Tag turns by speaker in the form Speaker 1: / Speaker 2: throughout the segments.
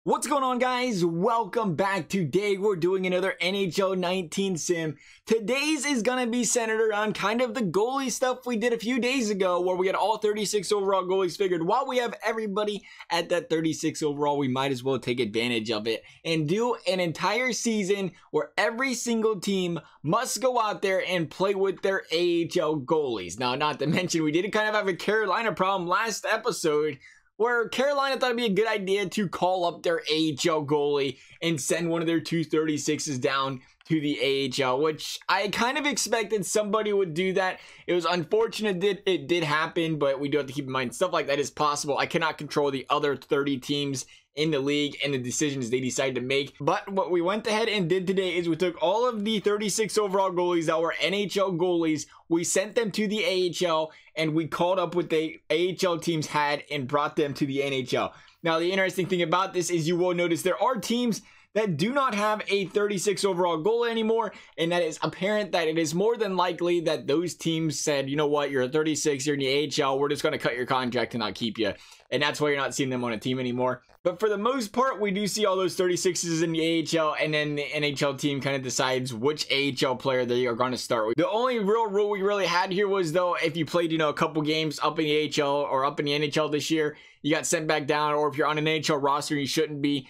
Speaker 1: What's going on, guys? Welcome back. Today we're doing another NHL 19 sim. Today's is gonna be centered around kind of the goalie stuff we did a few days ago, where we had all 36 overall goalies figured. While we have everybody at that 36 overall, we might as well take advantage of it and do an entire season where every single team must go out there and play with their AHL goalies. Now, not to mention, we did kind of have a Carolina problem last episode, where Carolina thought it'd be a good idea to call up their AHL goalie and send one of their 236s down to the AHL, which I kind of expected somebody would do that. It was unfortunate that it did happen, but we do have to keep in mind stuff like that is possible. I cannot control the other 30 teams in the league and the decisions they decide to make. But what we went ahead and did today is we took all of the 36 overall goalies that were NHL goalies, we sent them to the AHL, and we called up what the AHL teams had and brought them to the NHL. Now, the interesting thing about this is you will notice there are teams that do not have a 36 overall goalie anymore, and that is apparent that it is more than likely that those teams said, you know what, you're a 36, you're in the AHL, we're just going to cut your contract and not keep you. And that's why you're not seeing them on a team anymore. But for the most part, we do see all those 36s in the AHL, and then the NHL team kind of decides which AHL player they are going to start with. The only real rule we really had here was, though, if you played, a couple games up in the AHL or up in the NHL this year, you got sent back down, or if you're on an NHL roster, you shouldn't be.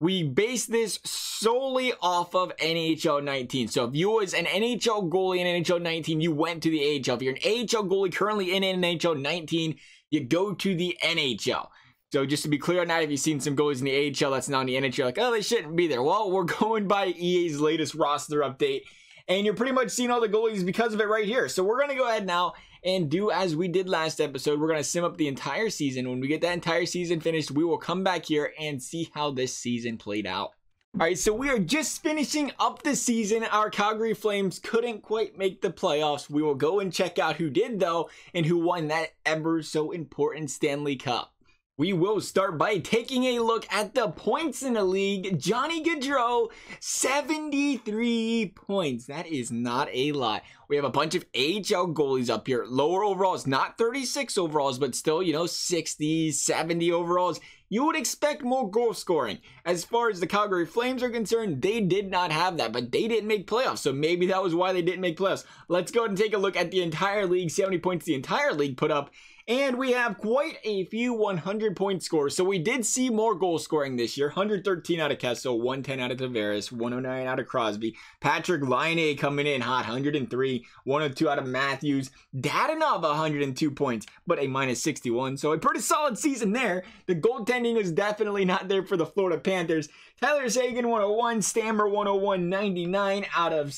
Speaker 1: We base this solely off of NHL 19. So if you was an NHL goalie in NHL 19, you went to the AHL. If you're an AHL goalie currently in NHL 19, you go to the NHL. So just to be clear on that, if you've seen some goalies in the AHL that's now in the NHL, like, oh, they shouldn't be there. Well, we're going by EA's latest roster update, and you're pretty much seeing all the goalies because of it right here. So we're going to go ahead now and do as we did last episode. We're going to sim up the entire season. When we get that entire season finished, we will come back here and see how this season played out. All right, so we are just finishing up the season. Our Calgary Flames couldn't quite make the playoffs. We will go and check out who did, though, and who won that ever so important Stanley Cup. We will start by taking a look at the points in the league. Johnny Gaudreau, 73 points. That is not a lot. We have a bunch of AHL goalies up here. Lower overalls, not 36 overalls, but still, 60, 70 overalls. You would expect more goal scoring. As far as the Calgary Flames are concerned, they did not have that, but they didn't make playoffs, so maybe that was why they didn't make playoffs. Let's go ahead and take a look at the entire league, 70 points the entire league put up. And we have quite a few 100-point scores. So we did see more goal scoring this year. 113 out of Kessel, 110 out of Tavares, 109 out of Crosby. Patrick Laine coming in hot, 103, 102 out of Matthews. Dadonov, 102 points, but a -61. So a pretty solid season there. The goaltending was definitely not there for the Florida Panthers. Tyler Seguin, 101, Stammer, 101, 99 out of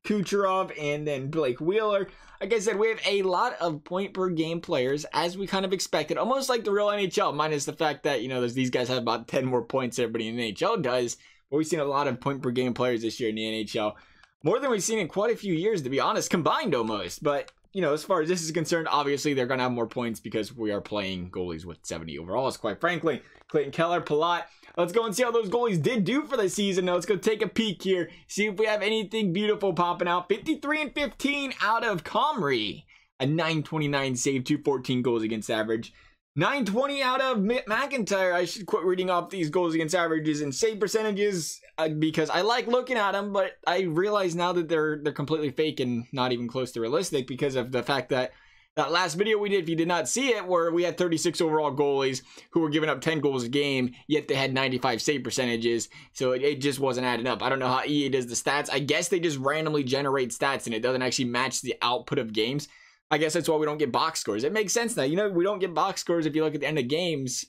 Speaker 1: Kucherov, and then Blake Wheeler. Like I said, we have a lot of point per game players, as we kind of expected, almost like the real NHL, minus the fact that, these guys have about 10 more points than everybody in the NHL does. But we've seen a lot of point per game players this year in the NHL. More than we've seen in quite a few years, to be honest, combined almost. But, as far as this is concerned, obviously they're going to have more points because we are playing goalies with 70 overalls, quite frankly. Clayton Keller, Palat. Let's go and see how those goalies did do for the season. Now let's go take a peek here. See if we have anything beautiful popping out. 53 and 15 out of Comrie. A 929 save, 214 goals against average. 920 out of McIntyre. I should quit reading off these goals against averages and save percentages because I like looking at them, but I realize now that they're completely fake and not even close to realistic because of the fact that that last video we did, if you did not see it, where we had 36 overall goalies who were giving up 10 goals a game, yet they had 95 save percentages, so it just wasn't adding up. I don't know how EA does the stats. I guess they just randomly generate stats and it doesn't actually match the output of games. I guess that's why we don't get box scores. It makes sense now. We don't get box scores if you look at the end of games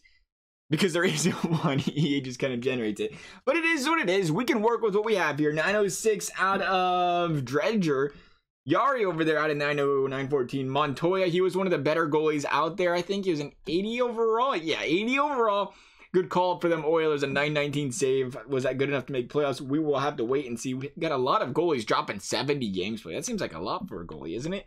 Speaker 1: because there isn't one. EA just kind of generates it. But it is what it is. We can work with what we have here. 906 out of Dredger. Yari over there out of 914. Montoya, he was one of the better goalies out there. I think he was an 80 overall. Yeah, 80 overall. Good call for them Oilers. A 919 save. Was that good enough to make playoffs? We will have to wait and see. We got a lot of goalies dropping 70 games play. That seems like a lot for a goalie, isn't it?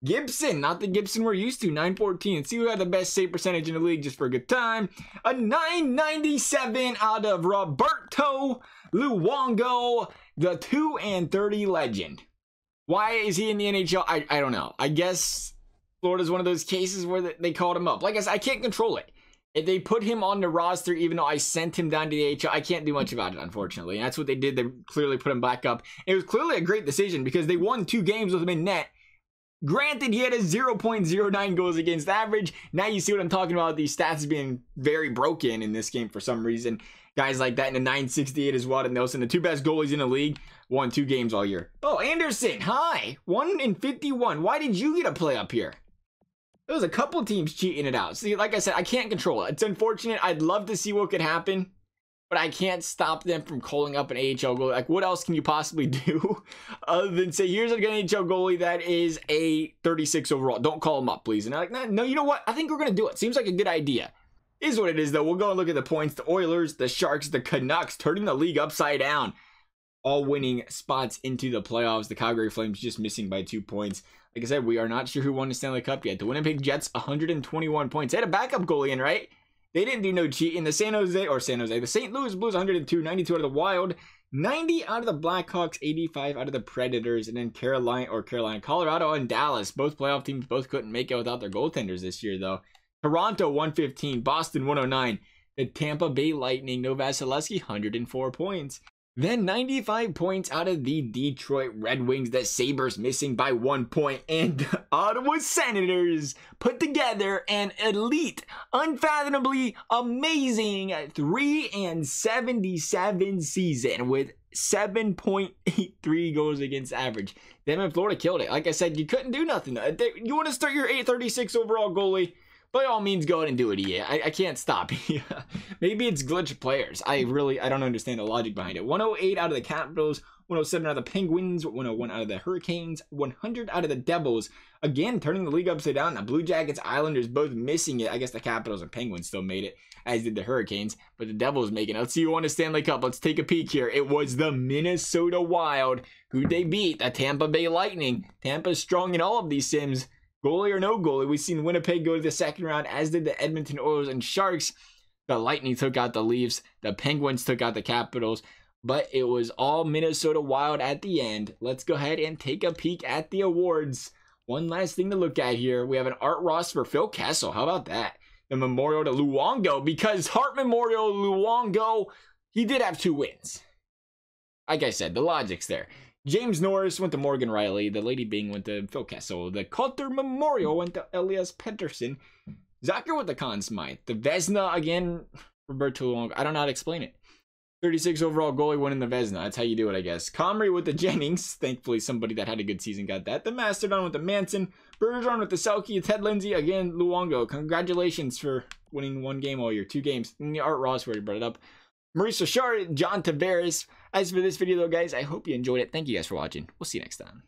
Speaker 1: Gibson, not the Gibson we're used to, 914. See who had the best save percentage in the league just for a good time. A 997 out of Roberto Luongo, the 2 and 30 legend. Why is he in the NHL? I don't know. I guess Florida's one of those cases where they called him up. Like I said, I can't control it. If they put him on the roster, even though I sent him down to the AHL, I can't do much about it, unfortunately. And that's what they did. They clearly put him back up. It was clearly a great decision because they won 2 games with him in net. Granted, he had a 0.09 goals against average. Now you see what I'm talking about. These stats being very broken in this game for some reason. Guys like that in the 968 as well. And Nelson, the 2 best goalies in the league, won 2 games all year. Oh, Anderson, hi. 1 in 51. Why did you get a play up here? There was a couple teams cheating it out. See, like I said, I can't control it. It's unfortunate. I'd love to see what could happen, but I can't stop them from calling up an AHL goalie. Like, what else can you possibly do other than say, here's an AHL goalie that is a 36 overall. Don't call him up, please. And I'm like, no, you know what? I think we're going to do it. Seems like a good idea. Is what it is, though. We'll go and look at the points. The Oilers, the Sharks, the Canucks, turning the league upside down. All winning spots into the playoffs. The Calgary Flames just missing by 2 points. Like I said, we are not sure who won the Stanley Cup yet. The Winnipeg Jets, 121 points. They had a backup goalie in, right? They didn't do no cheating. The the St. Louis Blues, 102, 92 out of the Wild, 90 out of the Blackhawks, 85 out of the Predators, and then Colorado, and Dallas. Both playoff teams both couldn't make it without their goaltenders this year, though. Toronto, 115, Boston, 109. The Tampa Bay Lightning, no Vasilevsky, 104 points. Then 95 points out of the Detroit Red Wings. The Sabres missing by 1 point. And the Ottawa Senators put together an elite, unfathomably amazing 3-77 season with 7.83 goals against average. Them in Florida killed it. Like I said, you couldn't do nothing. You want to start your 836 overall goalie? By all means, go ahead and do it, EA. I can't stop. Maybe it's glitch players. I don't understand the logic behind it. 108 out of the Capitals, 107 out of the Penguins, 101 out of the Hurricanes, 100 out of the Devils. Again, turning the league upside down. The Blue Jackets, Islanders both missing it. I guess the Capitals and Penguins still made it, as did the Hurricanes. But the Devils making it. Let's see who won the Stanley Cup. Let's take a peek here. It was the Minnesota Wild. Who they beat? The Tampa Bay Lightning. Tampa's strong in all of these sims. Goalie or no goalie, we've seen Winnipeg go to the second round, as did the Edmonton Oilers and Sharks. The Lightning took out the Leafs. The Penguins took out the Capitals. But it was all Minnesota Wild at the end. Let's go ahead and take a peek at the awards. One last thing to look at here. We have an Art Ross for Phil Kessel. How about that? The Memorial to Luongo, because Hart Memorial Luongo, he did have 2 wins. Like I said, the logic's there. James Norris went to Morgan Riley. The Lady Bing went to Phil Kessel. The Calder Memorial went to Elias Pettersson. Zucker with the Conn Smythe. The Vezina, again, Roberto Luongo. I don't know how to explain it. 36 overall goalie winning the Vezina. That's how you do it, I guess. Comrie with the Jennings. Thankfully, somebody that had a good season got that. The Mastodon with the Manson. Bergeron with the Selke. Ted Lindsay. Again, Luongo. Congratulations for winning 1 game all year. 2 games. And the Art Ross, where he brought it up. Maurice Richard, John Tavares. As for this video, though, guys, I hope you enjoyed it. Thank you guys for watching. We'll see you next time.